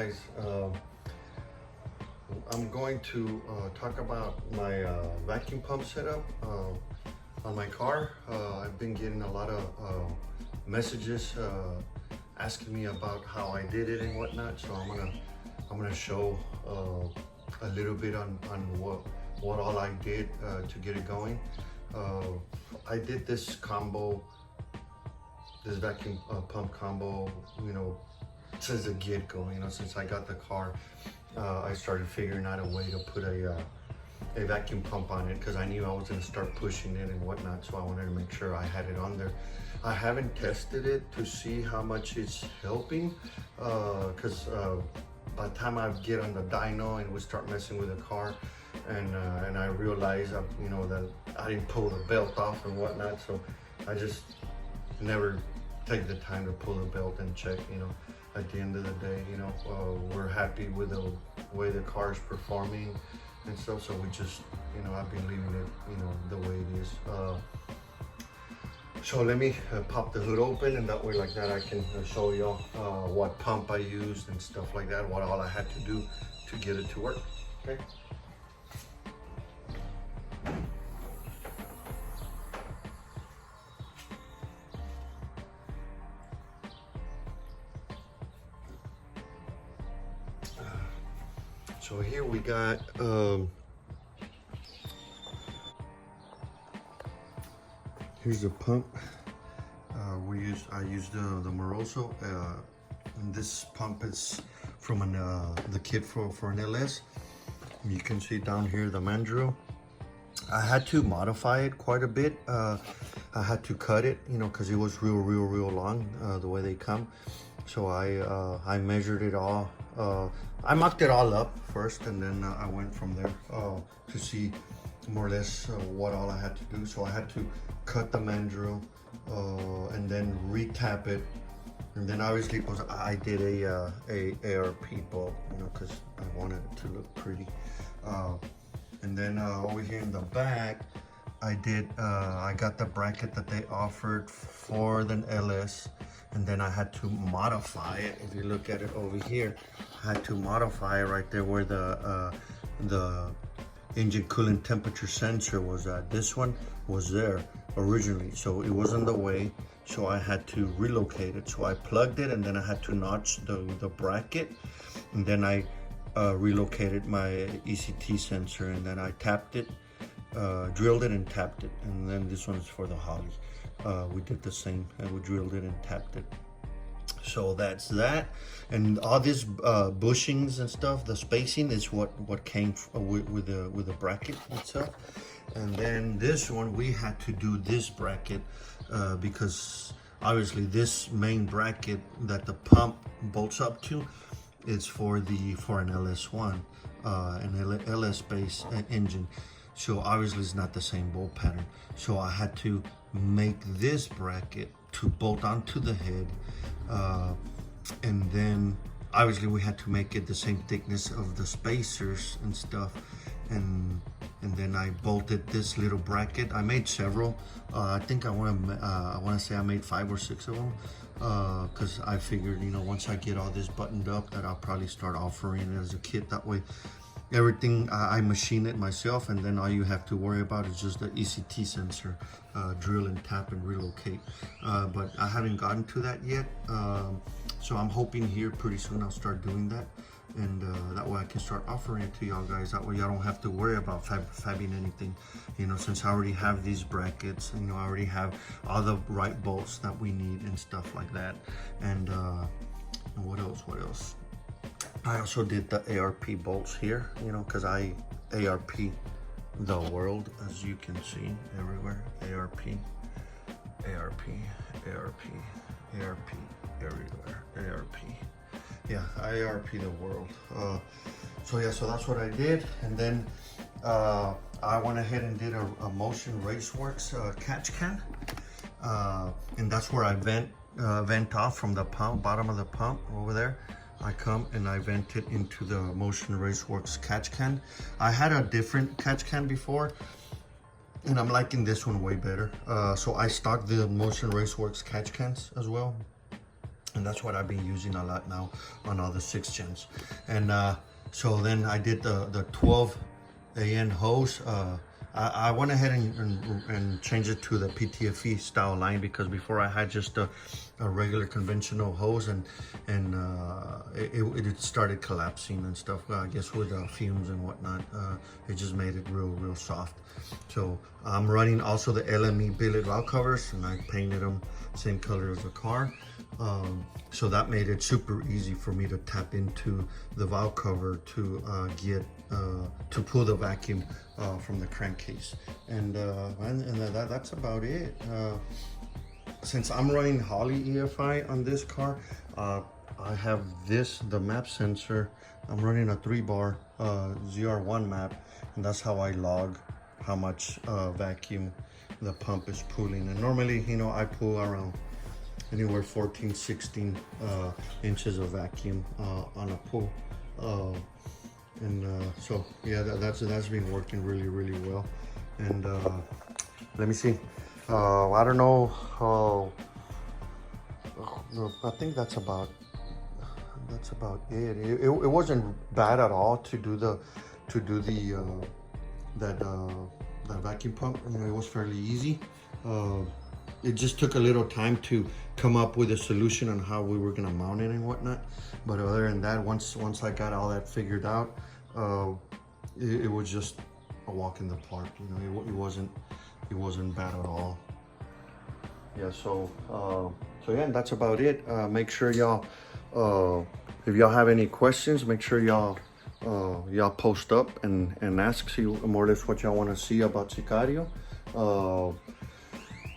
guys, I'm going to talk about my vacuum pump setup on my car. I've been getting a lot of messages asking me about how I did it and whatnot, so I'm gonna show a little bit on what all I did to get it going. I did this combo, this vacuum pump combo, since the get-go. Since I got the car, I started figuring out a way to put a vacuum pump on it, because I knew I was going to start pushing it and whatnot, so I wanted to make sure I had it on there. I haven't tested it to see how much it's helping, because by the time I get on the dyno and we start messing with the car, and I realized that I didn't pull the belt off and whatnot, so I just never take the time to pull the belt and check. At the end of the day, we're happy with the way the car is performing and stuff, so we just, I've been leaving it, the way it is. So let me pop the hood open, and that way, like that, I can show y'all what pump I used and stuff like that, what all I had to do to get it to work. Okay. So here we got here's the pump. I used the Moroso, and this pump is from the kit for an LS. You can see down here the mandrel. I had to modify it quite a bit. I had to cut it, because it was real long, the way they come. So I measured it all. I mocked it all up first, and then I went from there to see more or less what all I had to do. So I had to cut the mandrel and then retap it, and then obviously I did a ARP bolt, because I wanted it to look pretty. And then over here in the back, I got the bracket that they offered for the LS, and then I had to modify it. If you look at it over here, I had to modify it right there where the engine coolant temperature sensor was at. This one was there originally, so it was in the way, so I had to relocate it. So I plugged it, and then I had to notch the bracket, and then I relocated my ECT sensor, and then I tapped it, drilled it and tapped it. And then this one is for the Holly. We did the same, and we drilled it and tapped it. So that's that. And all these bushings and stuff, the spacing is what came with the bracket itself. And then this one, we had to do this bracket because obviously this main bracket that the pump bolts up to, it's for an LS1, an LS base engine. So obviously it's not the same bolt pattern. So I had to make this bracket to bolt onto the head, and then obviously we had to make it the same thickness of the spacers and stuff, and then I bolted this little bracket. I made several. I think I want to say I made 5 or 6 of them, because I figured, once I get all this buttoned up, that I'll probably start offering it as a kit. That way everything, I machine it myself, and then all you have to worry about is just the ECT sensor, drill and tap and relocate. But I haven't gotten to that yet, so I'm hoping here pretty soon I'll start doing that, and that way I can start offering it to y'all guys. That way y'all don't have to worry about fabbing anything, since I already have these brackets, I already have all the right bolts that we need and stuff like that. And what else? I also did the ARP bolts here, because I ARP the world, as you can see everywhere. ARP, everywhere. ARP. Yeah, I ARP the world. So that's what I did. And then I went ahead and did a Motion Raceworks catch can. And that's where I vent off from the pump, bottom of the pump over there. I come and I vent it into the Motion Raceworks catch can. I had a different catch can before, and I'm liking this one way better. So I stocked the Motion Raceworks catch cans as well. And that's what I've been using a lot now on all the 6 gens. And so then I did the 12 AN hose. I went ahead and changed it to the PTFE style line, because before I had just a regular conventional hose, and it started collapsing and stuff. I guess with fumes and whatnot, it just made it real soft. So I'm running also the LME billet valve covers, and I painted them same color as the car. So that made it super easy for me to tap into the valve cover to to pull the vacuum from the crankcase, and that's about it. Since I'm running Holley EFI on this car, I have the map sensor. I'm running a 3-bar ZR1 map, and that's how I log how much vacuum the pump is pulling. And normally, you know, I pull around anywhere 14-16 inches of vacuum on a pull. So yeah, that's been working really well. And let me see, I don't know how, I think that's about it. It wasn't bad at all to do that vacuum pump. You know, it was fairly easy. It just took a little time to come up with a solution on how we were gonna mount it and whatnot. But other than that, once I got all that figured out, it was just a walk in the park. You know, it wasn't bad at all. Yeah. So yeah, that's about it. Make sure y'all, if y'all have any questions, make sure y'all post up and ask, see more or less what y'all want to see about Sicario.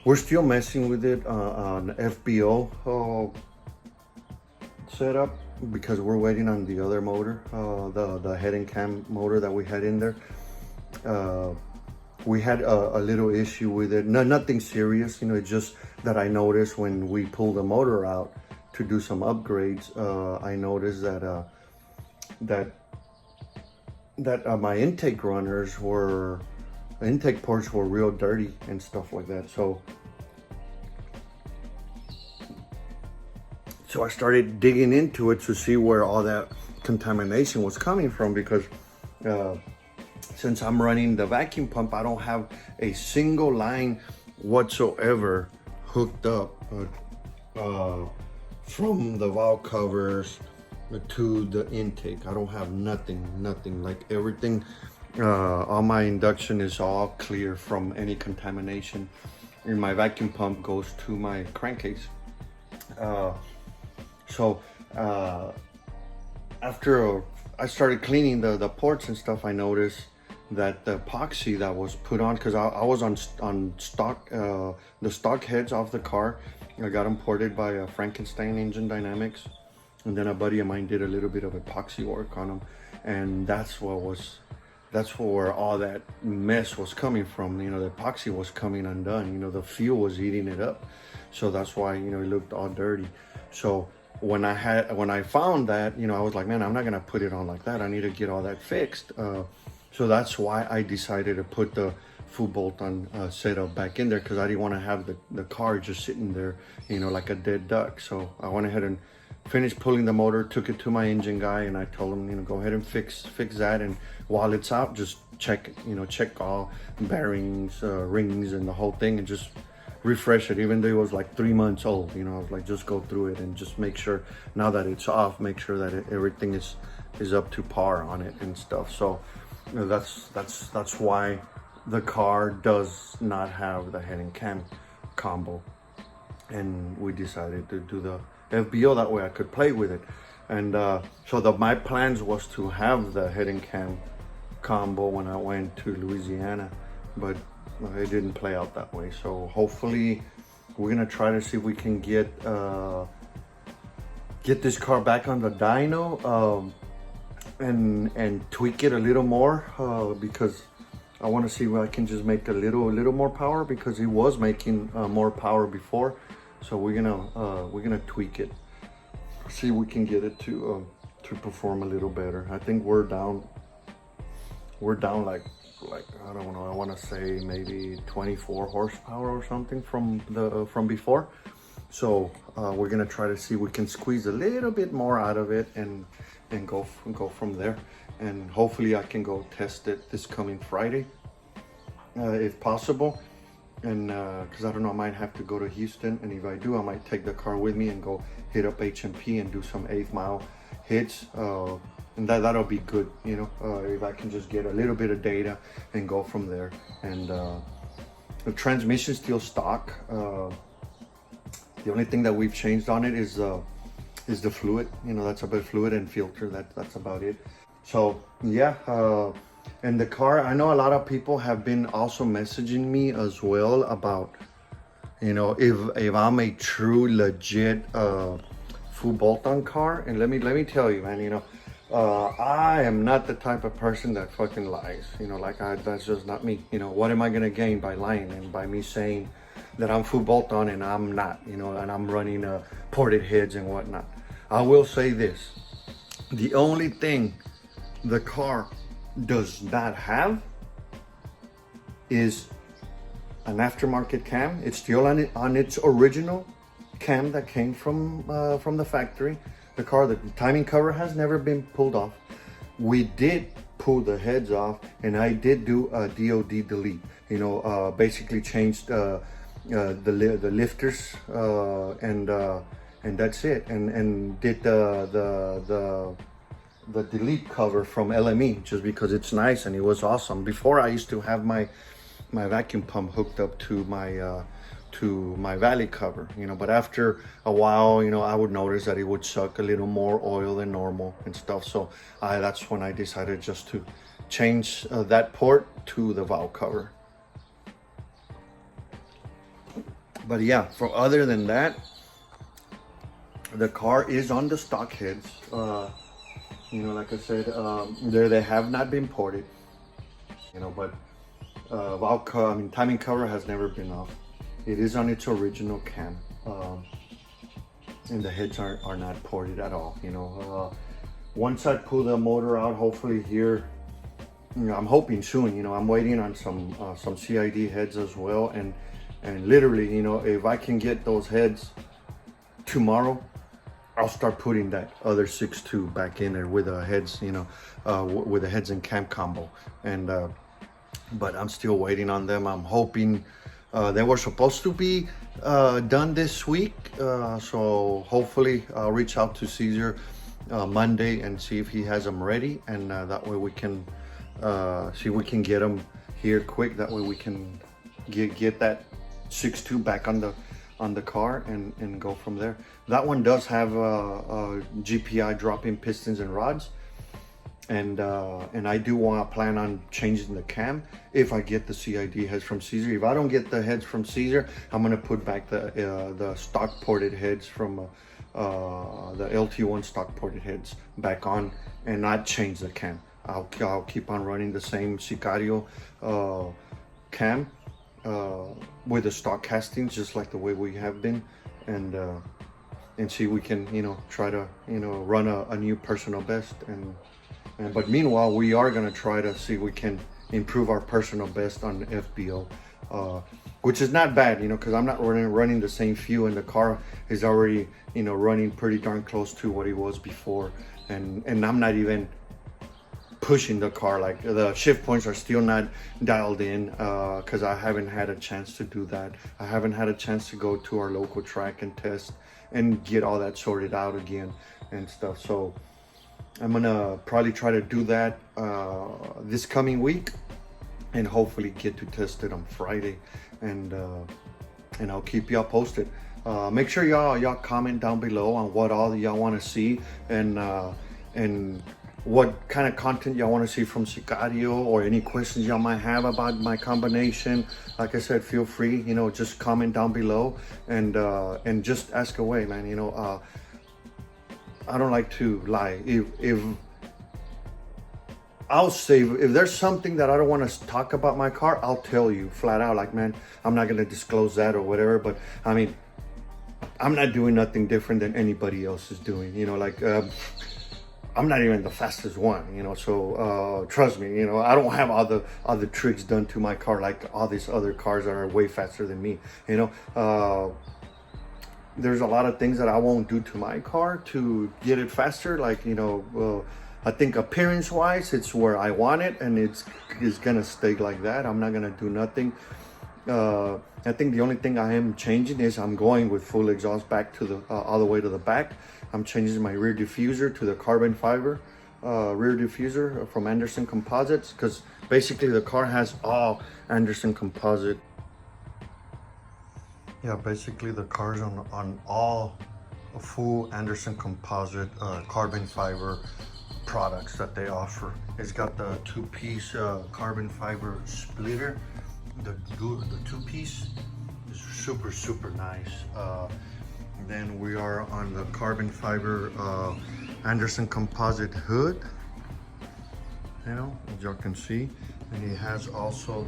We're still messing with it on FBO setup, because we're waiting on the other motor, the head and cam motor that we had in there. We had a little issue with it. Nothing serious, you know. It's just that I noticed when we pulled the motor out to do some upgrades, I noticed that my intake ports were real dirty and stuff like that. So I started digging into it to see where all that contamination was coming from, because since I'm running the vacuum pump, I don't have a single line whatsoever hooked up from the valve covers to the intake. I don't have nothing. Like everything, all my induction is all clear from any contamination, and my vacuum pump goes to my crankcase. So after I started cleaning the ports and stuff, I noticed that the epoxy that was put on, because I was on stock, the stock heads off the car, I got them ported by Frankenstein Engine Dynamics, and then a buddy of mine did a little bit of epoxy work on them, and that's where all that mess was coming from. You know, the epoxy was coming undone. You know, the fuel was eating it up, so that's why, you know, it looked all dirty. So when I found that, you know, I was like, man, I'm not gonna put it on like that. I need to get all that fixed. So that's why I decided to put the full bolt-on setup back in there, because I didn't want to have the car just sitting there, you know, like a dead duck. So I went ahead and finished pulling the motor, took it to my engine guy, and I told him, you know, go ahead and fix that. And while it's out, just check all bearings, rings, and the whole thing, and just refresh it. Even though it was like 3 months old, you know, I was like, just go through it and just make sure, now that it's off, make sure that everything is up to par on it and stuff. So, you know, that's why the car does not have the head and cam combo, and we decided to do the FBO that way I could play with it. And so my plans was to have the head and cam combo when I went to Louisiana, but it didn't play out that way. So hopefully we're gonna try to see if we can get this car back on the dyno, and tweak it a little more, because I want to see if I can just make a little more power, because it was making more power before. So we're gonna tweak it, see if we can get it to perform a little better. I think we're down like I don't know, I want to say maybe 24 horsepower or something from before. So we're gonna try to see we can squeeze a little bit more out of it and go from there. And hopefully I can go test it this coming Friday, if possible. And because I don't know, I might have to go to Houston, and if I do, I might take the car with me and go hit up HMP and do some 8th mile hits. And that'll be good, you know, if I can just get a little bit of data and go from there. And the transmission's still stock. The only thing that we've changed on it is the fluid. You know, that's about fluid and filter. That's about it. So yeah, and the car, I know a lot of people have been also messaging me as well about, you know, if I'm a true legit full bolt-on car. And let me tell you, man, you know, I am not the type of person that fucking lies. You know, like that's just not me. You know, what am I gonna gain by lying and by me saying that I'm full bolt-on and I'm not, you know, and I'm running ported heads and whatnot. I will say this: the only thing the car does not have is an aftermarket cam. It's still on its original cam that came from the factory. The car, the timing cover has never been pulled off. We did pull the heads off, and I did do a DOD delete. You know, basically changed the lifters and that's it. And did the delete cover from LME just because it's nice and it was awesome. Before, I used to have my vacuum pump hooked up to my valley cover, you know, but after a while, you know, I would notice that it would suck a little more oil than normal and stuff. So that's when I decided just to change that port to the valve cover. But yeah, for other than that, the car is on the stock heads. You know, like I said, they have not been ported, you know, but timing cover has never been off. It is on its original cam, and the heads are not ported at all. You know, once I pull the motor out, hopefully here, you know, I'm hoping soon. You know, I'm waiting on some CID heads as well, and literally, you know, if I can get those heads tomorrow, I'll start putting that other 6.2 back in there with the heads, you know, with the heads and cam combo. And but I'm still waiting on them. I'm hoping they were supposed to be done this week. So hopefully I'll reach out to Caesar Monday and see if he has them ready. And that way we can see if we can get them here quick. That way we can get that 6.2 back on the car and go from there. That one does have GPI drop-in pistons and rods, and I do plan on changing the cam if I get the CID heads from Caesar. If I don't get the heads from Caesar, I'm gonna put back the stock ported heads from the LT1 stock ported heads back on and not change the cam. I'll keep on running the same Sicario cam with the stock castings, just like the way we have been, and see if we can, you know, try to, you know, run a new personal best. But meanwhile, we are gonna try to see if we can improve our personal best on FBO, which is not bad, you know, because I'm not running the same fuel, and the car is already, you know, running pretty darn close to what it was before, and I'm not even pushing the car. Like, the shift points are still not dialed in because I haven't had a chance to do that. I haven't had a chance to go to our local track and test and get all that sorted out again and stuff. So I'm gonna probably try to do that this coming week, and hopefully get to test it on Friday, and I'll keep y'all posted. Make sure y'all comment down below on what all y'all want to see, and what kind of content y'all want to see from Sicario, or any questions y'all might have about my combination. Like I said, feel free, you know, just comment down below and just ask away, man. You know, I don't like to lie. If I'll say, if there's something that I don't want to talk about my car, I'll tell you flat out, like, man, I'm not going to disclose that or whatever. But I mean, I'm not doing nothing different than anybody else is doing, you know, like, I'm not even the fastest one, you know, so trust me, you know, I don't have all the tricks done to my car like all these other cars that are way faster than me, you know. there's a lot of things that I won't do to my car to get it faster. Like, I think appearance wise, it's where I want it, and it's gonna stay like that. I'm not gonna do nothing. I think the only thing I am changing is I'm going with full exhaust back to the all the way to the back. I'm changing my rear diffuser to the carbon fiber rear diffuser from Anderson Composites, because basically the car has all Anderson Composite. Yeah, basically the car's on all full Anderson Composite carbon fiber products that they offer. It's got the two-piece carbon fiber splitter. The two-piece is super nice. Then we are on the carbon fiber Anderson Composite hood, as y'all can see, and it has also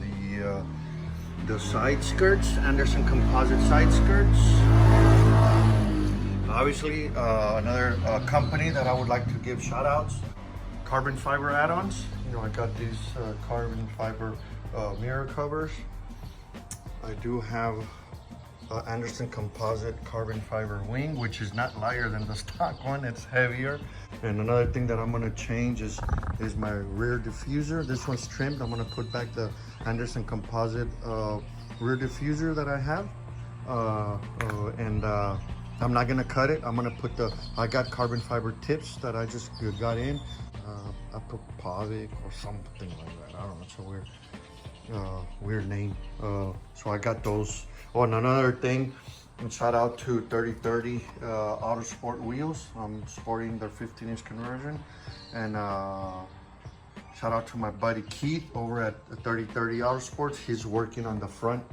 the side skirts, Anderson Composite side skirts. Obviously, another company that I would like to give shout outs, carbon fiber add-ons. I got these carbon fiber mirror covers. I do have Anderson Composite carbon fiber wing, which is not lighter than the stock one, it's heavier. And another thing that I'm gonna change is my rear diffuser. This one's trimmed. I'm gonna put back the Anderson Composite rear diffuser that I have. And I'm not gonna cut it. I'm gonna put I got carbon fiber tips that I just got in. I put Pavic or something like that. I don't know, it's a weird name. So I got those. Oh, and another thing, shout out to 3030 Auto Sport wheels. I'm sporting their 15-inch conversion. And shout out to my buddy Keith over at 3030 Auto Sports. He's working on the front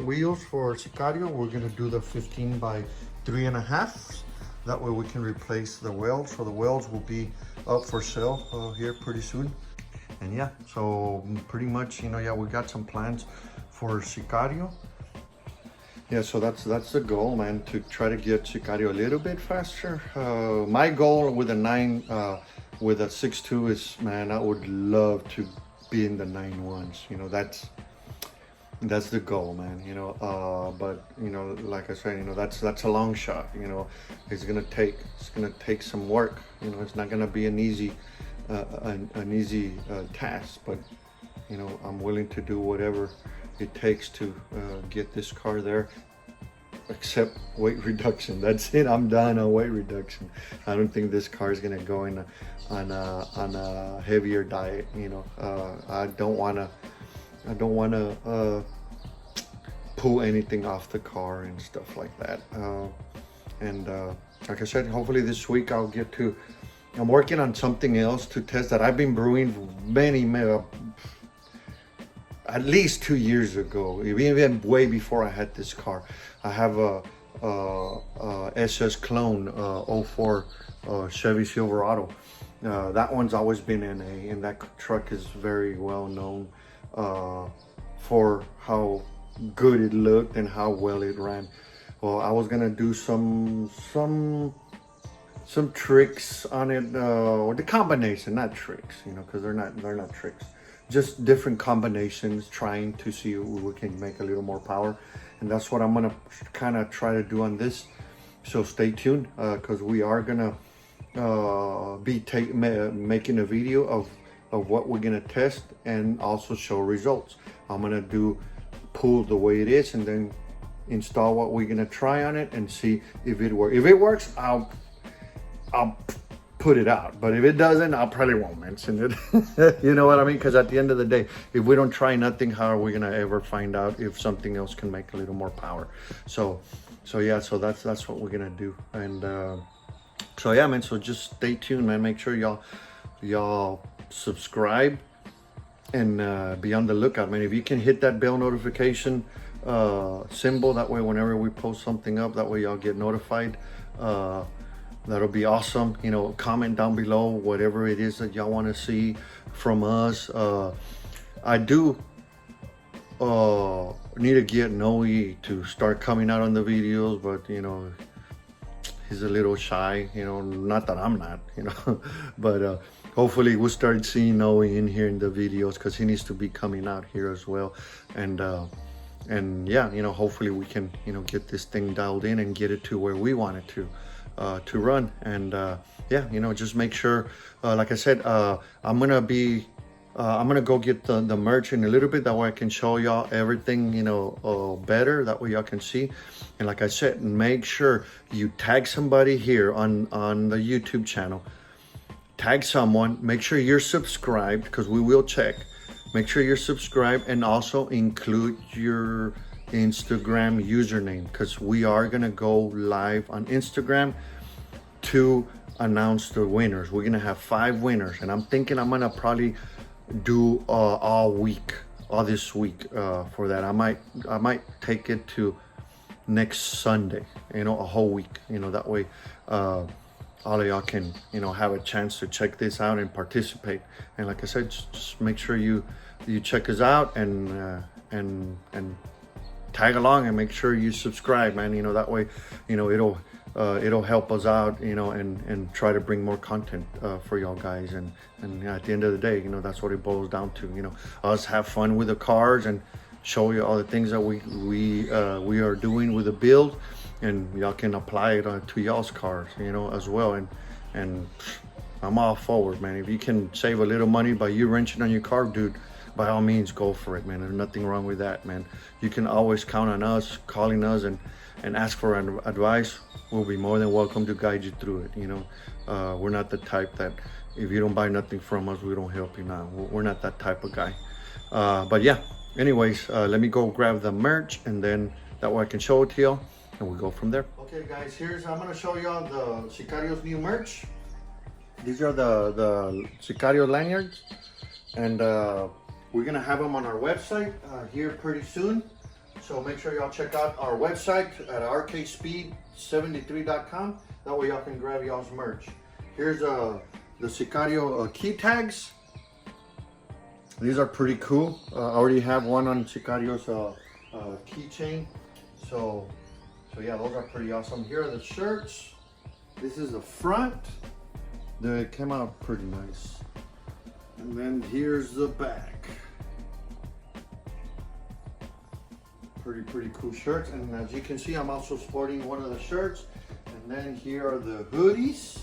wheels for Sicario. We're gonna do the 15 by 3.5. That way we can replace the welds. So the welds will be up for sale here pretty soon. And yeah, so pretty much, yeah, we got some plans for Sicario. Yeah, so that's the goal, man, to try to get Sicario a little bit faster. My goal with a 6.2 is, man, I would love to be in the 9.1s. That's the goal, man. But like I said, that's a long shot. It's gonna take some work. It's not gonna be an easy task, but I'm willing to do whatever it takes to get this car there, except weight reduction. That's it. I'm done on weight reduction. I don't think this car is gonna go on a heavier diet. I don't wanna pull anything off the car and stuff like that. Like I said, hopefully this week I'll get to. I'm working on something else to test that I've been brewing at least 2 years ago, even way before I had this car. I have a SS Clone 04 Chevy Silverado. That one's always been NA, and that truck is very well known for how good it looked and how well it ran. Well, I was gonna do some tricks on it, or the combination, not tricks, because they're not tricks. Just different combinations, trying to see if we can make a little more power. And that's what I'm gonna kind of try to do on this. So stay tuned, because we are gonna be making a video of what we're gonna test and also show results. I'm gonna pull the way it is and then install what we're gonna try on it and see if it works. If it works, I'll put it out, but if it doesn't, I probably won't mention it. You know what I mean? Because at the end of the day, if we don't try nothing, how are we gonna ever find out if something else can make a little more power? So yeah, so that's what we're gonna do. And so yeah, man, so just stay tuned, man. Make sure y'all subscribe and be on the lookout, man. If you can hit that bell notification symbol, that way whenever we post something up, that way y'all get notified. That'll be awesome. Comment down below whatever it is that y'all want to see from us. I do need to get Noe to start coming out on the videos, but he's a little shy. Not that I'm not, but hopefully we'll start seeing Noe in here in the videos, because he needs to be coming out here as well. And yeah, hopefully we can, get this thing dialed in and get it to where we want it to run. And yeah, just make sure, like I said, I'm gonna go get the merch in a little bit. That way I can show y'all everything, better. That way y'all can see. And like I said, make sure you tag somebody here on the YouTube channel. Tag someone. Make sure you're subscribed, because we will check. Make sure you're subscribed, and also include your Instagram username, because we are gonna go live on Instagram to announce the winners. We're gonna have 5 winners, and I'm thinking I'm gonna probably do all this week for that. I might take it to next Sunday, a whole week, that way all of y'all can, have a chance to check this out and participate. And like I said, just make sure you check us out and tag along, and make sure you subscribe, man. That way, it'll help us out, and try to bring more content for y'all guys. And at the end of the day, that's what it boils down to. Us have fun with the cars and show you all the things that we are doing with the build, and y'all can apply it to y'all's cars, as well. And I'm all forward, man. If you can save a little money by you wrenching on your car, dude, by all means, go for it, man. There's nothing wrong with that, man. You can always count on us, calling us and ask for advice. We'll be more than welcome to guide you through it. We're not the type that if you don't buy nothing from us, we don't help you now. We're not that type of guy. But yeah, anyways, let me go grab the merch, and then that way I can show it to you, and we'll go from there. Okay, guys, I'm gonna show y'all the Sicario's new merch. These are the Sicario lanyards, and we're gonna have them on our website here pretty soon. So make sure y'all check out our website at rkspeed73.com. That way y'all can grab y'all's merch. Here's the Sicario key tags. These are pretty cool. I already have one on Sicario's keychain. So yeah, those are pretty awesome. Here are the shirts. This is the front. They came out pretty nice. And then here's the back. Pretty cool shirts. And as you can see, I'm also sporting one of the shirts. And then here are the hoodies.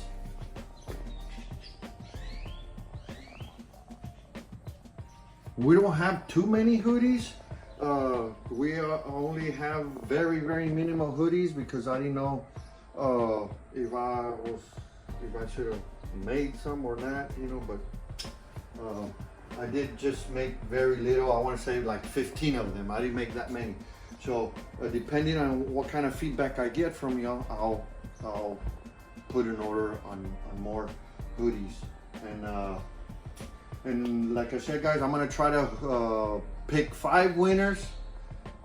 We don't have too many hoodies. We only have very minimal hoodies, because I didn't know if I should have made some or not, but I did just make very little. I want to say like 15 of them. I didn't make that many. So depending on what kind of feedback I get from y'all, I'll put an order on more hoodies. And like I said, guys, I'm gonna try to pick 5 winners.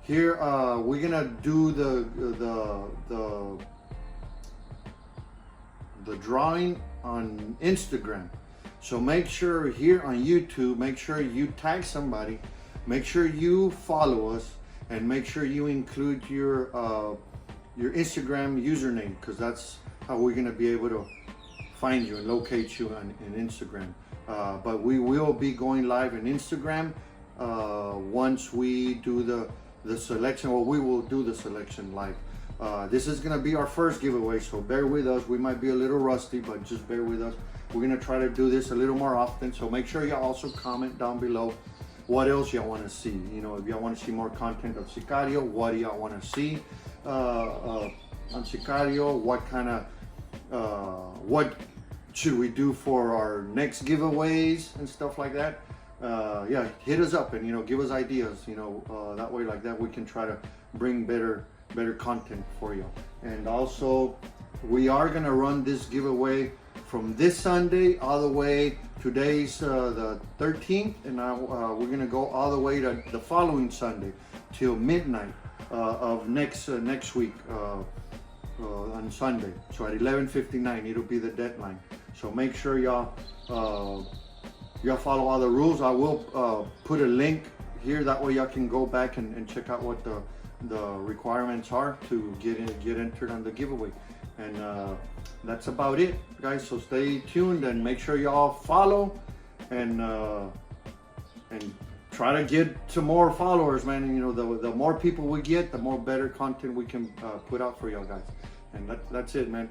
Here we're gonna do the drawing on Instagram. So make sure here on YouTube, make sure you tag somebody, make sure you follow us, and make sure you include your Instagram username, because that's how we're gonna be able to find you and locate you on Instagram. But we will be going live on Instagram once we do the selection, or we will do the selection live. This is gonna be our first giveaway, so bear with us. We might be a little rusty, but just bear with us. We're gonna try to do this a little more often, so make sure you also comment down below what else y'all wanna see. If y'all wanna see more content of Sicario, what do y'all wanna see on Sicario, what kind of, what should we do for our next giveaways and stuff like that. Yeah, hit us up and give us ideas. That way, like that, we can try to bring better content for you. And also, we are gonna run this giveaway from this Sunday all the way. Today's the 13th, and we're gonna go all the way to the following Sunday till midnight of next week on Sunday. So at 11:59, it'll be the deadline. So make sure y'all follow all the rules. I will put a link here, that way y'all can go back and check out what the requirements are to get entered on the giveaway. And that's about it, guys. So stay tuned and make sure y'all follow and try try to get some more followers, man. And, you know, the more people we get, the more better content we can put out for y'all guys. And that's it, man.